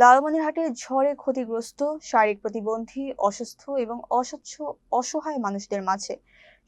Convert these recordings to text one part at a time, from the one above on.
লালমনিরহাটে ঝড়ে ক্ষতিগ্রস্ত, শারীরিক প্রতিবন্ধী, অসুস্থ এবং অসহায় মানুষদের মাঝে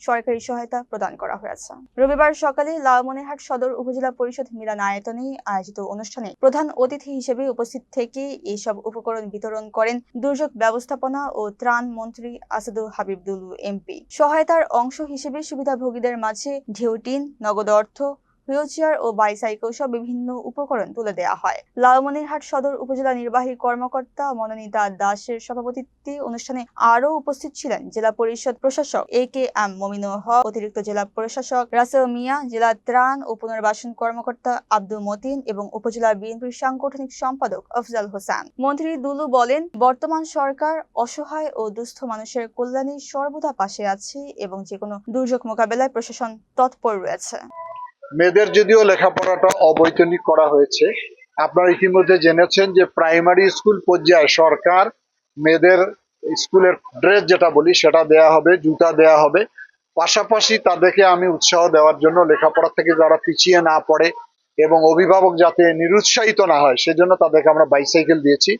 সরকারি সহায়তা প্রদান করা হয়েছে। রবিবার সকালে লালমনিরহাট সদর উপজেলা পরিষদ মিলনায়তনে আয়োজিত অনুষ্ঠানে প্রধান অতিথি হিসেবে উপস্থিত থেকে এইসব উপকরণ বিতরণ করেন দুর্যোগ ব্যবস্থাপনা ও ত্রাণ মন্ত্রী আসাদুল হাবিব দুলু এমপি। সহায়তার অংশ হিসেবে সুবিধাভোগীদের মাঝে ঢেউটিন, নগদ অর্থ, হুইলচেয়ার ও বাইসাইকেল সহ বিভিন্ন উপকরণ তুলে দেওয়া হয়। লালমনিরহাট সদর উপজেলা নির্বাহী কর্মকর্তা মনোনীতা দাসের সভাপতিত্বে অনুষ্ঠানে আরও উপস্থিত ছিলেন জেলা পরিষদ প্রশাসক এ.কে.এম. মমিনুল হক, অতিরিক্ত জেলা প্রশাসক রাসেল মিয়া, জেলা ত্রাণ ও পুনর্বাসন কর্মকর্তা আব্দুল মতিন এবং উপজেলা বিএনপির সাংগঠনিক সম্পাদক আফজাল হোসেন। মন্ত্রী দুলু বলেন, বর্তমান সরকার অসহায় ও দুস্থ মানুষের কল্যাণে সর্বদা পাশে আছে এবং যেকোনো দুর্যোগ মোকাবেলায় প্রশাসন তৎপর রয়েছে। মেয়েদের যদিও লেখাপড়াটা অবৈতনিক করা হয়েছে, আপনারা ইতিমধ্যে জেনেছেন যে প্রাইমারি স্কুল পর্যায়ে সরকার মেয়েদের স্কুলের ড্রেস যেটা বলি সেটা দেয়া হবে, জুতা দেয়া হবে। পাশাপাশি তাদেরকে আমি উৎসাহ দেওয়ার জন্য লেখাপড়া থেকে যারা পিছিয়ে না পড়ে এবং অভিভাবক যাতে নিরুৎসাহিত না হয় সেজন্য তাদেরকে আমরা বাইসাইকেল দিয়েছি।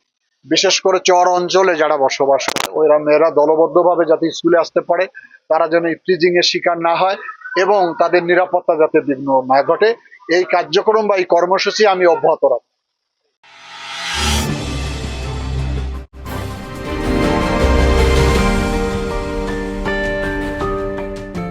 বিশেষ করে চর অঞ্চলে যারা বসবাস করে ওরা মেয়েরা দলবদ্ধভাবে যাতে স্কুলে আসতে পারে, তারা যেন ইফটিজিং এর শিকার না হয় এবং তাদের নিরাপত্তা যাতে বিঘ্ন না ঘটে, এই কার্যক্রম বা এই কর্মসূচি আমি অব্যাহত রাখবো।